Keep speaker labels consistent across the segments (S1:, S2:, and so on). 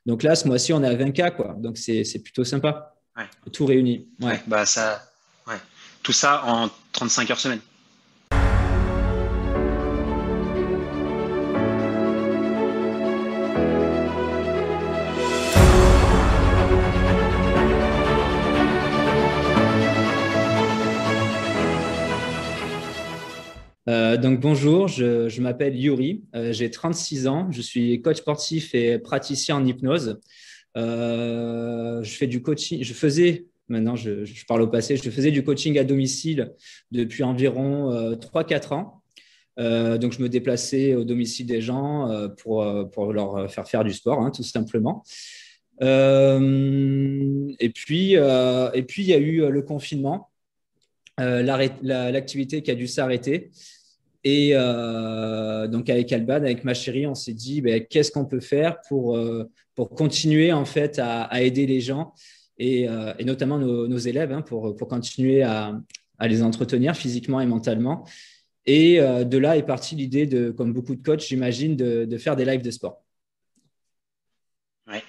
S1: Donc là, ce mois-ci, on est à 20K, quoi. Donc c'est plutôt sympa.
S2: Ouais.
S1: Tout réuni. Ouais.
S2: Ouais. Bah ça, ouais. Tout ça en 35 heures semaine.
S1: Donc bonjour, je m'appelle Yuri, j'ai 36 ans, je suis coach sportif et praticien en hypnose. Je fais du coaching, je faisais, maintenant je parle au passé, je faisais du coaching à domicile depuis environ 3-4 ans. Donc je me déplaçais au domicile des gens pour leur faire faire du sport, hein, tout simplement. Et puis il y a eu le confinement, l'activité qui a dû s'arrêter. Et donc avec Alban, avec ma chérie, on s'est dit ben, qu'est-ce qu'on peut faire pour continuer en fait à aider les gens et notamment nos élèves hein, pour continuer à les entretenir physiquement et mentalement. Et de là est partie l'idée de, comme beaucoup de coachs, j'imagine, de faire des lives de sport.
S2: Ouais.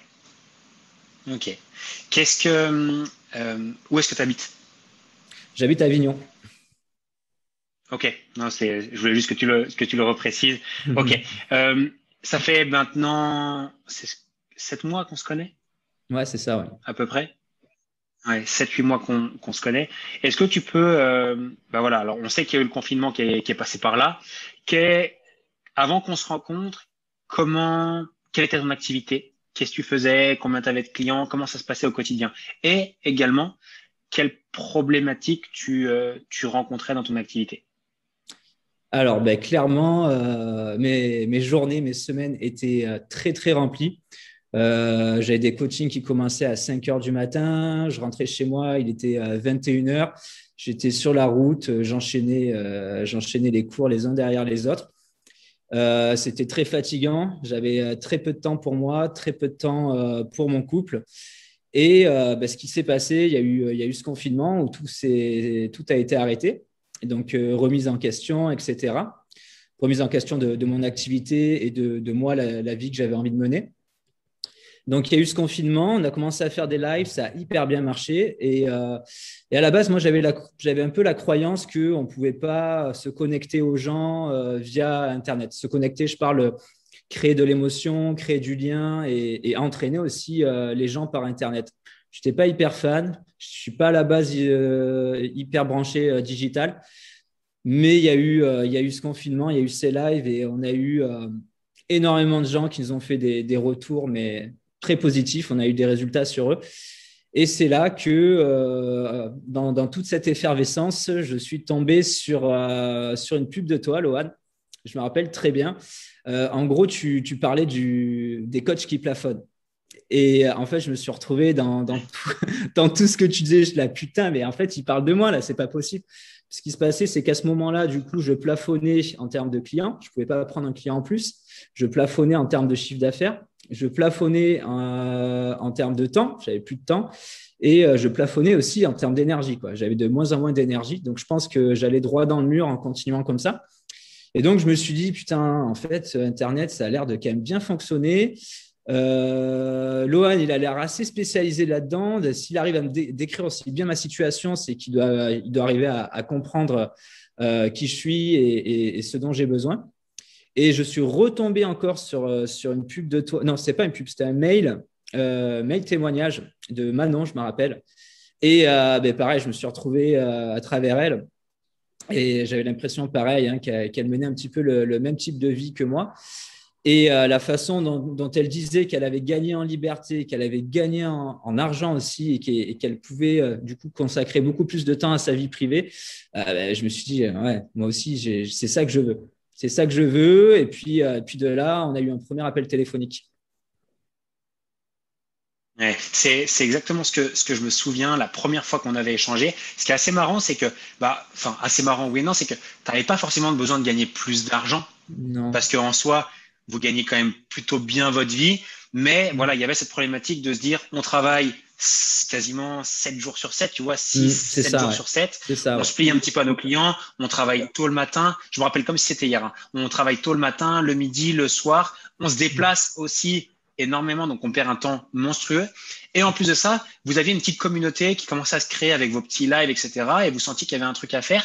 S2: Ok. Qu'est-ce que, où est-ce que tu habites?
S1: J'habite à Avignon.
S2: Ok. Non, je voulais juste que tu le reprécises. Ok. Euh, Ça fait maintenant 7 mois qu'on se connaît,
S1: Ouais, c'est ça, ouais.
S2: à peu près. Ouais, 7, 8 mois qu'on se connaît. Est-ce que tu peux, bah voilà, alors on sait qu'il y a eu le confinement qui est passé par là. Qu'est, Avant qu'on se rencontre, quelle était ton activité? Qu'est-ce que tu faisais? Combien tu avais de clients? Comment ça se passait au quotidien? Et également, quelles problématiques tu rencontrais dans ton activité?
S1: Alors, ben, clairement, mes journées, mes semaines étaient très, très remplies. J'avais des coachings qui commençaient à 5 heures du matin. Je rentrais chez moi, il était à 21 heures. J'étais sur la route, j'enchaînais les cours les uns derrière les autres. C'était très fatigant. J'avais très peu de temps pour moi, très peu de temps pour mon couple. Et ben, ce qui s'est passé, il y a eu ce confinement où tout a été arrêté. Et donc, remise en question, etc. Remise en question de mon activité et de moi, la vie que j'avais envie de mener. Donc, il y a eu ce confinement, on a commencé à faire des lives, ça a hyper bien marché. Et à la base, moi, j'avais un peu la croyance qu'on ne pouvait pas se connecter aux gens via Internet. Se connecter, je parle créer de l'émotion, créer du lien et entraîner aussi les gens par Internet. Je n'étais pas hyper fan, je ne suis pas à la base hyper branché digital, mais il y a eu ce confinement, il y a eu ces lives et on a eu énormément de gens qui nous ont fait des retours, mais très positifs. On a eu des résultats sur eux. Et c'est là que, dans toute cette effervescence, je suis tombé sur une pub de toi, Lohan. Je me rappelle très bien. En gros, tu parlais des coachs qui plafonnent. Et en fait, je me suis retrouvé dans tout ce que tu disais. Je dis, la putain, mais en fait, il parle de moi, là, c'est pas possible. Ce qui se passait, c'est qu'à ce moment-là, du coup, je plafonnais en termes de clients. Je ne pouvais pas prendre un client en plus. Je plafonnais en termes de chiffre d'affaires. Je plafonnais en termes de temps. J'avais plus de temps. Et je plafonnais aussi en termes d'énergie, quoi. J'avais de moins en moins d'énergie. Donc, je pense que j'allais droit dans le mur en continuant comme ça. Et donc, je me suis dit, putain, en fait, Internet, ça a l'air de quand même bien fonctionner. Lohan, il a l'air assez spécialisé là-dedans. S'il arrive à me décrire aussi bien ma situation, c'est qu'il doit arriver à comprendre qui je suis et ce dont j'ai besoin. Et je suis retombé encore sur une pub de toi. Non, c'est pas une pub, c'était un mail témoignage de Manon, je me rappelle. Et ben, pareil, je me suis retrouvé à travers elle. Et j'avais l'impression, pareil, hein, qu'elle menait un petit peu le même type de vie que moi. Et la façon dont elle disait qu'elle avait gagné en liberté, qu'elle avait gagné en argent aussi et qu'elle pouvait du coup consacrer beaucoup plus de temps à sa vie privée, ben, je me suis dit, ouais, moi aussi, c'est ça que je veux. C'est ça que je veux. Et puis de là, on a eu un premier appel téléphonique.
S2: Ouais, c'est exactement ce que je me souviens la première fois qu'on avait échangé. Ce qui est assez marrant, c'est que, bah, enfin, assez marrant, oui et non, c'est que tu n'avais pas forcément besoin de gagner plus d'argent
S1: Non.
S2: parce qu'en soi, vous gagnez quand même plutôt bien votre vie. Mais voilà, il y avait cette problématique de se dire, on travaille quasiment 7 jours sur 7, tu vois, 6
S1: C'est
S2: 7
S1: ça,
S2: jours
S1: ouais.
S2: sur 7.
S1: C'est ça,
S2: On
S1: ouais.
S2: se plie un petit peu à nos clients, on travaille tôt le matin. Je me rappelle comme si c'était hier, hein. On travaille tôt le matin, le midi, le soir. On se déplace aussi énormément, donc on perd un temps monstrueux. Et en plus de ça, vous aviez une petite communauté qui commençait à se créer avec vos petits lives, etc. Et vous sentiez qu'il y avait un truc à faire.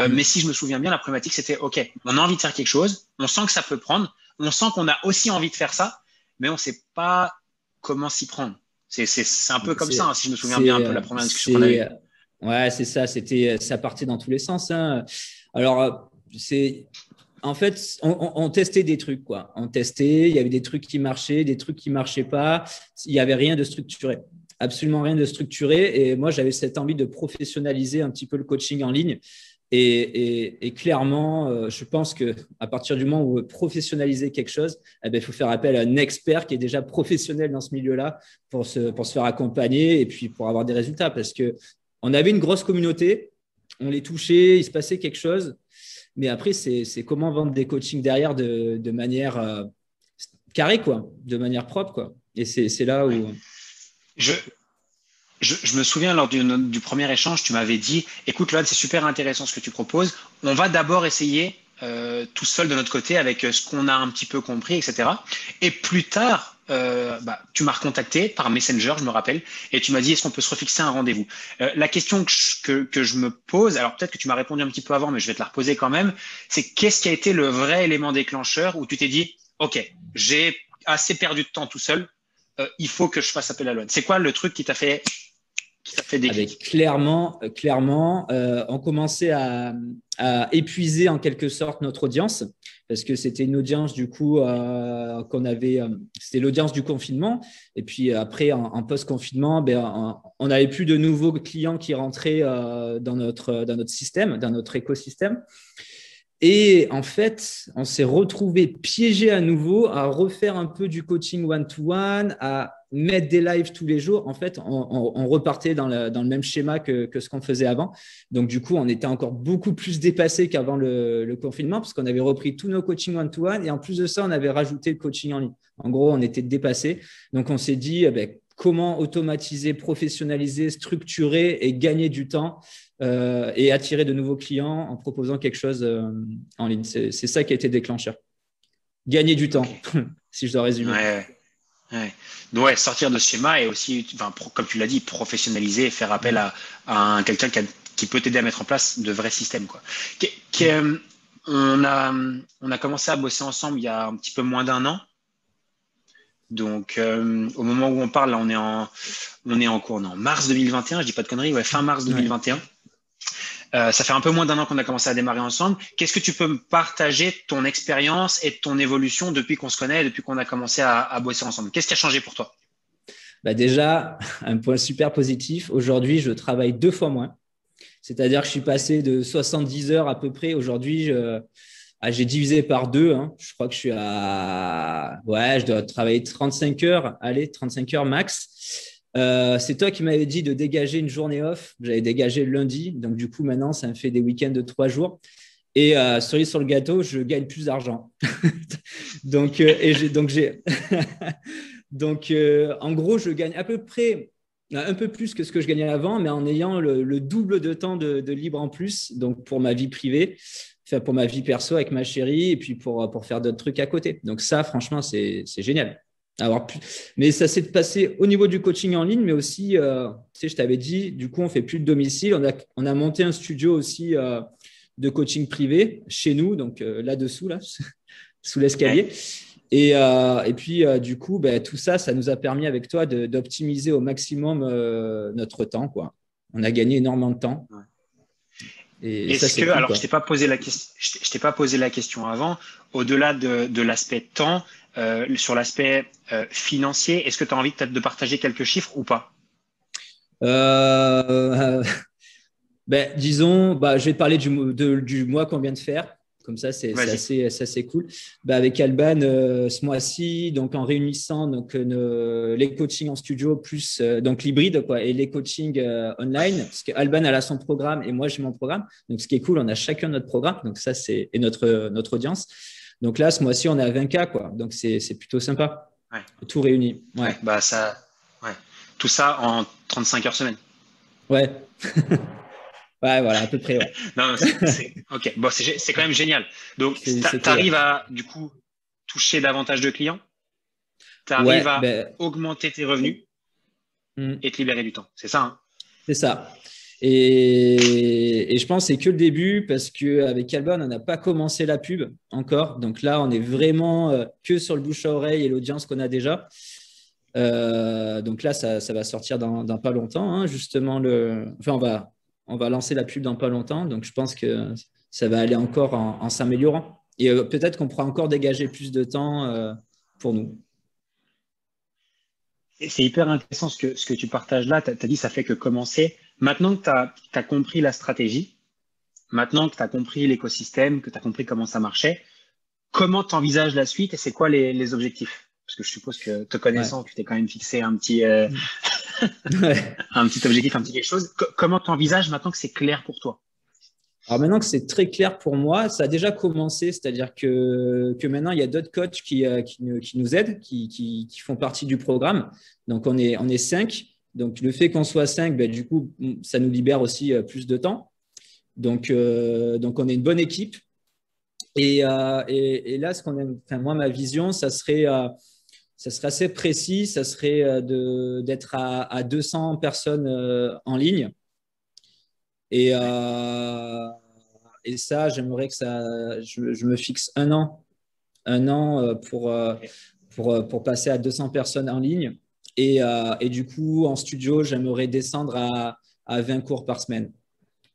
S2: Mais si je me souviens bien, la problématique, c'était, OK, on a envie de faire quelque chose, on sent que ça peut prendre, on sent qu'on a aussi envie de faire ça, mais on ne sait pas comment s'y prendre. C'est un peu comme ça, hein, si je me souviens bien un peu la première discussion qu'on a eue.
S1: Ouais, c'est ça. Ça partait dans tous les sens. Hein. Alors, en fait, on testait des trucs, quoi. On testait, il y avait des trucs qui marchaient, des trucs qui marchaient pas. Il n'y avait rien de structuré, absolument rien de structuré. Et moi, j'avais cette envie de professionnaliser un petit peu le coaching en ligne. Et clairement, je pense qu'à partir du moment où on veut professionnaliser quelque chose, eh ben, il faut faire appel à un expert qui est déjà professionnel dans ce milieu-là pour se faire accompagner et puis pour avoir des résultats. Parce qu'on avait une grosse communauté, on les touchait, il se passait quelque chose. Mais après, c'est comment vendre des coachings derrière de manière carrée, quoi, de manière propre, quoi. Et c'est là où…
S2: Je me souviens lors du premier échange, tu m'avais dit, écoute, Loan, c'est super intéressant ce que tu proposes. On va d'abord essayer tout seul de notre côté avec ce qu'on a un petit peu compris, etc. Et plus tard, tu m'as recontacté par Messenger, je me rappelle, et tu m'as dit, est-ce qu'on peut se refixer un rendez-vous? La question que je me pose, alors peut-être que tu m'as répondu un petit peu avant, mais je vais te la reposer quand même, c'est qu'est-ce qui a été le vrai élément déclencheur où tu t'es dit, OK, j'ai assez perdu de temps tout seul, il faut que je fasse appel à Loan. C'est quoi le truc qui t'a fait
S1: avec clairement, on commençait à épuiser en quelque sorte notre audience parce que c'était une audience du coup qu'on avait, c'était l'audience du confinement. Et puis après, en post-confinement, on n'avait plus de nouveaux clients qui rentraient dans notre système, dans notre écosystème. Et en fait, on s'est retrouvé piégé à nouveau à refaire un peu du coaching one-to-one, à mettre des lives tous les jours. En fait, on repartait dans le même schéma que ce qu'on faisait avant. Donc, du coup, on était encore beaucoup plus dépassé qu'avant le confinement parce qu'on avait repris tous nos coachings one-to-one et en plus de ça, on avait rajouté le coaching en ligne. En gros, on était dépassé. Donc, on s'est dit comment automatiser, professionnaliser, structurer et gagner du temps et attirer de nouveaux clients en proposant quelque chose en ligne. C'est ça qui a été déclencheur. Gagner du temps, si je dois résumer.
S2: Ouais, sortir de ce schéma et aussi, comme tu l'as dit, professionnaliser et faire appel à quelqu'un qui peut t'aider à mettre en place de vrais systèmes, quoi. On a commencé à bosser ensemble il y a un petit peu moins d'un an. Donc, au moment où on parle, là, on est en cours, non, mars 2021, je dis pas de conneries, ouais, fin mars 2021. Ça fait un peu moins d'un an qu'on a commencé à démarrer ensemble. Qu'est-ce que tu peux me partager ton expérience et ton évolution depuis qu'on se connaît, depuis qu'on a commencé à bosser ensemble? Qu'est-ce qui a changé pour toi?
S1: Déjà, un point super positif. Aujourd'hui, je travaille 2 fois moins. C'est-à-dire que je suis passé de 70 heures à peu près. Aujourd'hui, j'ai divisé par 2. Hein. Je crois que je dois travailler 35 heures. Allez, 35 heures max. C'est toi qui m'avais dit de dégager une journée off. J'avais dégagé le lundi. Donc, du coup, maintenant, ça me fait des week-ends de 3 jours. Et cerise sur le gâteau, je gagne plus d'argent. Donc, en gros, je gagne à peu près un peu plus que ce que je gagnais avant, mais en ayant le double de temps de libre en plus. Donc, pour ma vie privée, pour ma vie perso avec ma chérie et puis pour faire d'autres trucs à côté. Donc, ça, franchement, c'est génial. Mais ça s'est passé au niveau du coaching en ligne, mais aussi, je t'avais dit, du coup, on fait plus de domicile. On a monté un studio aussi de coaching privé chez nous, donc là-dessous, là, sous l'escalier. Et puis, du coup, tout ça, ça nous a permis avec toi d'optimiser au maximum notre temps, quoi. On a gagné énormément de temps.
S2: Et ça, c'est cool, alors, je t'ai pas posé la question avant, au-delà de l'aspect temps, sur l'aspect financier, est-ce que tu as envie peut-être de partager quelques chiffres ou pas?
S1: Disons, je vais te parler du mois qu'on vient de faire. Comme ça, c'est assez cool. Avec Alban, ce mois-ci, donc en réunissant les coachings en studio plus donc l'hybride quoi, et les coachings online, parce qu'Alban elle a son programme et moi j'ai mon programme. Donc ce qui est cool, on a chacun notre programme. Donc ça c'est notre audience. Donc là, ce mois-ci, on est à 20K quoi. Donc c'est plutôt sympa.
S2: Ouais.
S1: Tout réuni.
S2: Ouais. Tout ça en 35 heures semaine.
S1: Ouais. Ouais, voilà, à peu près. Ouais.
S2: Non, ok. Bon, c'est quand même génial. Donc, tu arrives à, du coup, toucher davantage de clients? tu arrives à
S1: ben,
S2: augmenter tes revenus et te libérer du temps. C'est ça, hein?
S1: C'est ça. Et je pense que c'est que le début parce qu'avec Alban, on n'a pas commencé la pub encore. Donc là, on est vraiment que sur le bouche à oreille et l'audience qu'on a déjà. Donc là, ça va sortir dans pas longtemps. Hein, justement, on va lancer la pub dans pas longtemps. Donc je pense que ça va aller encore en s'améliorant. Et peut-être qu'on pourra encore dégager plus de temps pour nous.
S2: C'est hyper intéressant ce que tu partages là. Tu as dit ça fait que commencer. Maintenant que tu as compris la stratégie, maintenant que tu as compris l'écosystème, que tu as compris comment ça marchait, comment tu envisages la suite et c'est quoi les objectifs? Parce que je suppose que te
S1: Ouais.
S2: connaissant, tu t'es quand même fixé
S1: Ouais.
S2: un petit objectif, un petit quelque chose. Comment tu envisages maintenant que c'est clair pour toi?
S1: Alors maintenant que c'est très clair pour moi, ça a déjà commencé, c'est-à-dire que maintenant, il y a d'autres coachs qui nous aident, qui font partie du programme. Donc, on est 5. Donc, le fait qu'on soit 5, ben, du coup, ça nous libère aussi plus de temps. Donc on est une bonne équipe. Et là, enfin, moi, ma vision, ça serait assez précis, ça serait d'être à 200 personnes en ligne. Et, euh, et ça, j'aimerais que je me fixe un an pour passer à 200 personnes en ligne. Et du coup, en studio, j'aimerais descendre à 20 cours par semaine.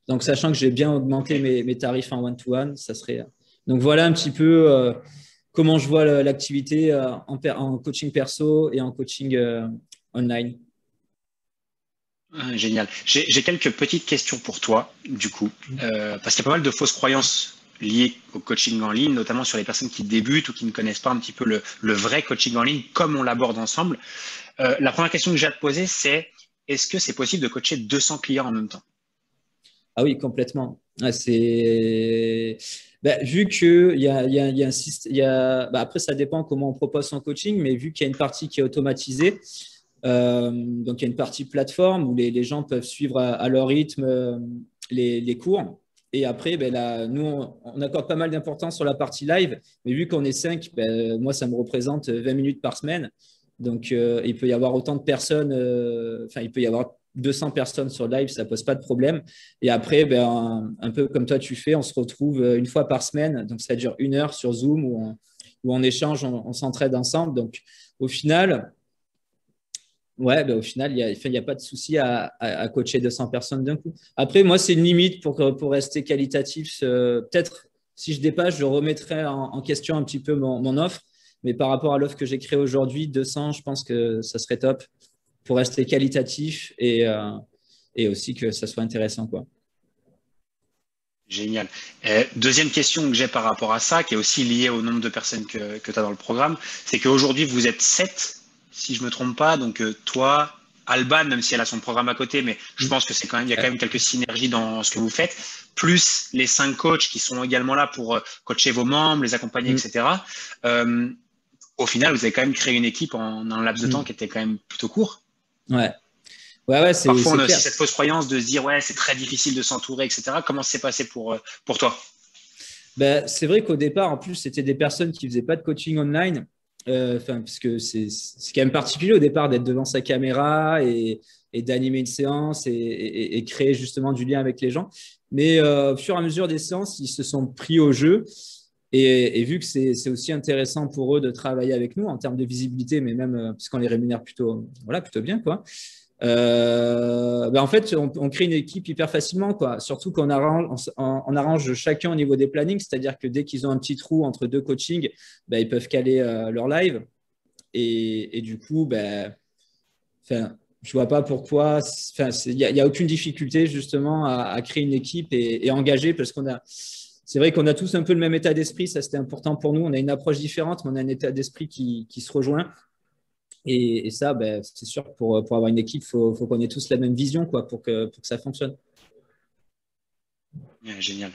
S1: Donc, sachant que j'ai bien augmenté
S2: Ok.
S1: mes tarifs en one-to-one, ça serait. Donc, voilà un petit peu comment je vois l'activité en coaching perso et en coaching online.
S2: Génial. J'ai quelques petites questions pour toi, du coup, parce qu'il y a pas mal de fausses croyances liées au coaching en ligne, notamment sur les personnes qui débutent ou qui ne connaissent pas un petit peu le vrai coaching en ligne, comme on l'aborde ensemble. La première question que j'ai à te poser, c'est est-ce que c'est possible de coacher 200 clients en même temps?
S1: Ah oui, complètement. Ah, vu qu'il y a un système, après, ça dépend comment on propose son coaching, mais vu qu'il y a une partie qui est automatisée, donc il y a une partie plateforme où les gens peuvent suivre à leur rythme les cours. Et après, ben là, nous, on accorde pas mal d'importance sur la partie live, mais vu qu'on est 5, ben, moi, ça me représente 20 minutes par semaine. Donc, il peut y avoir autant de personnes, enfin, il peut y avoir 200 personnes sur live, ça pose pas de problème. Et après, ben, un peu comme toi tu fais, on se retrouve une fois par semaine. Donc, ça dure 1 heure sur Zoom où on échange, on s'entraide ensemble. Donc, au final, ouais, ben, au final, il y a pas de souci à coacher 200 personnes d'un coup. Après, moi, c'est une limite pour rester qualitatif. Peut-être, si je dépasse, je remettrai en question un petit peu mon offre. Mais par rapport à l'offre que j'ai créée aujourd'hui, 200, je pense que ça serait top pour rester qualitatif et aussi que ça soit intéressant, quoi.
S2: Génial. Deuxième question que j'ai par rapport à ça, qui est aussi liée au nombre de personnes que tu as dans le programme, c'est qu'aujourd'hui, vous êtes 7, si je me trompe pas. Donc, toi, Alban, même si elle a son programme à côté, mais je pense que c'est quand même, il y a quand même quelques synergies dans ce que vous faites, plus les 5 coachs qui sont également là pour coacher vos membres, les accompagner,
S1: Mm,
S2: etc. Euh, Au final, vous avez quand même créé une équipe en un laps de temps
S1: mm.
S2: qui était quand même plutôt court.
S1: Ouais, ouais,
S2: Parfois, on
S1: c'est
S2: a aussi
S1: clair.
S2: cette fausse croyance de se dire, ouais, c'est très difficile de s'entourer, etc. Comment ça s'est passé pour toi?
S1: Ben, c'est vrai qu'au départ, en plus, c'était des personnes qui faisaient pas de coaching online. Enfin, parce que c'est quand même particulier au départ d'être devant sa caméra et d'animer une séance et créer justement du lien avec les gens. Mais au fur et à mesure des séances, ils se sont pris au jeu. Et vu que c'est aussi intéressant pour eux de travailler avec nous en termes de visibilité, mais même parce qu'on les rémunère plutôt, voilà, plutôt bien, quoi. Ben en fait, on crée une équipe hyper facilement, quoi. Surtout qu'on arrange, on arrange chacun au niveau des plannings, c'est-à-dire que dès qu'ils ont un petit trou entre deux coachings, ben, ils peuvent caler leur live. Et du coup, ben, enfin, je vois pas pourquoi. Enfin, y a aucune difficulté justement à créer une équipe et engager parce qu'on a. C'est vrai qu'on a tous un peu le même état d'esprit, ça c'était important pour nous. On a une approche différente, mais on a un état d'esprit qui se rejoint. Et ça, ben, c'est sûr, pour avoir une équipe, faut qu'on ait tous la même vision quoi, pour que ça fonctionne.
S2: Ouais, génial.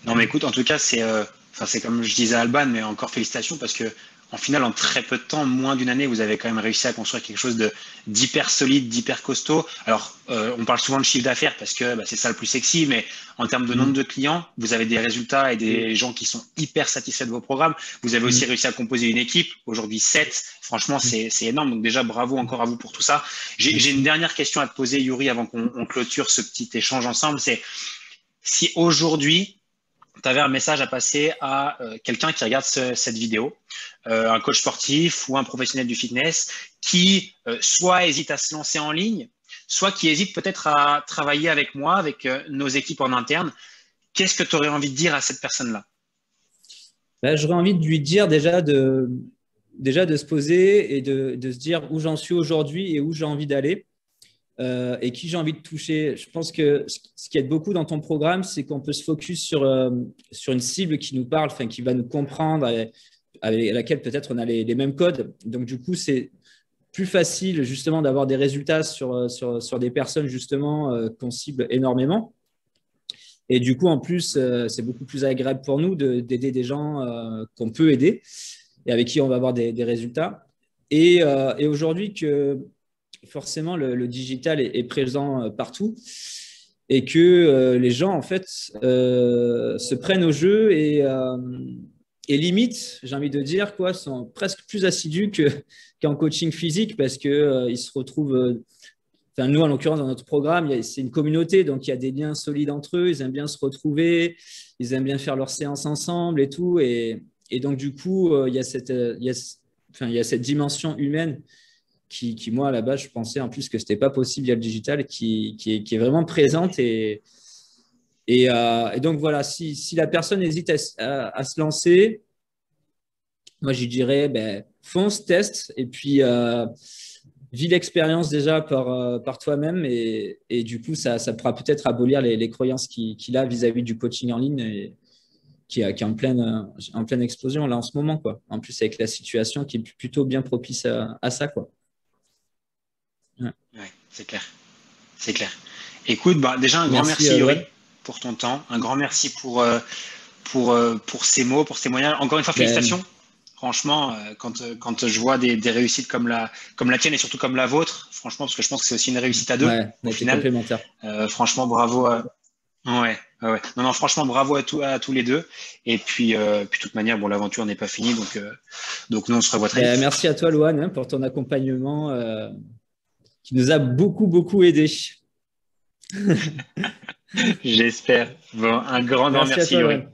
S2: Non, mais écoute, en tout cas, enfin, c'est comme je disais à Alban, mais encore félicitations parce que en final, en très peu de temps, moins d'une année, vous avez quand même réussi à construire quelque chose d'hyper solide, d'hyper costaud. Alors, on parle souvent de chiffre d'affaires parce que c'est ça le plus sexy, mais en termes de nombre de clients, vous avez des résultats et des gens qui sont hyper satisfaits de vos programmes. Vous avez aussi réussi à composer une équipe. Aujourd'hui, 7. Franchement, c'est énorme. Donc déjà, bravo encore à vous pour tout ça. J'ai une dernière question à te poser, Yuri, avant qu'on clôture ce petit échange ensemble. C'est si aujourd'hui, tu avais un message à passer à quelqu'un qui regarde cette vidéo, un coach sportif ou un professionnel du fitness qui soit hésite à se lancer en ligne, soit qui hésite peut-être à travailler avec moi, avec nos équipes en interne, qu'est-ce que tu aurais envie de dire à cette personne-là?
S1: Ben, j'aurais envie de lui dire déjà de se poser et de se dire où j'en suis aujourd'hui et où j'ai envie d'aller. Et qui j'ai envie de toucher. Je pense que ce qui aide beaucoup dans ton programme, c'est qu'on peut se focus sur une cible qui nous parle, enfin, qui va nous comprendre, avec laquelle peut-être on a les mêmes codes. Donc, du coup, c'est plus facile justement d'avoir des résultats sur des personnes justement qu'on cible énormément. Et du coup, en plus, c'est beaucoup plus agréable pour nous d'aider des gens qu'on peut aider et avec qui on va avoir des résultats. Et aujourd'hui, que forcément, le digital est présent partout et que les gens, en fait, se prennent au jeu et limite, j'ai envie de dire, quoi, sont presque plus assidus qu'en coaching physique parce qu'ils se retrouvent. Enfin, nous, en l'occurrence, dans notre programme, c'est une communauté, donc il y a des liens solides entre eux, ils aiment bien se retrouver, ils aiment bien faire leurs séances ensemble et tout. Et donc, du coup, il y a il y a cette dimension humaine qui, moi, à la base, je pensais en plus que ce n'était pas possible via le digital, qui est vraiment présente. Et donc, voilà, si la personne hésite à se lancer, moi, je dirais, ben, fonce, teste, et puis vis l'expérience déjà par toi-même. Et du coup, ça pourra peut-être abolir les croyances qu'il a vis-à-vis du coaching en ligne qui est en pleine explosion là en ce moment, quoi. En plus, avec la situation qui est plutôt bien propice à ça, quoi.
S2: Ouais, c'est clair. C'est clair. Écoute, déjà un grand
S1: Merci,
S2: merci Yuri
S1: Loan.
S2: pour ton temps, un grand merci pour ces mots, pour ces témoignages. Encore une fois,
S1: Ben,
S2: félicitations. Franchement, quand je vois des réussites comme la tienne et surtout comme la vôtre, franchement, parce que je pense que c'est aussi une réussite à deux
S1: ouais, on
S2: au
S1: a été
S2: final.
S1: complémentaires.
S2: Franchement, bravo. Ouais, ouais, ouais. Non, non, franchement, bravo à tous les deux. Et puis de toute manière, bon, l'aventure n'est pas finie, donc nous, on se revoit très
S1: Ben,
S2: vite.
S1: merci à toi, Loan, hein, pour ton accompagnement qui nous a beaucoup, beaucoup aidés.
S2: J'espère. Bon, un grand
S1: Merci à
S2: merci,
S1: toi,
S2: Yuri.
S1: Loan.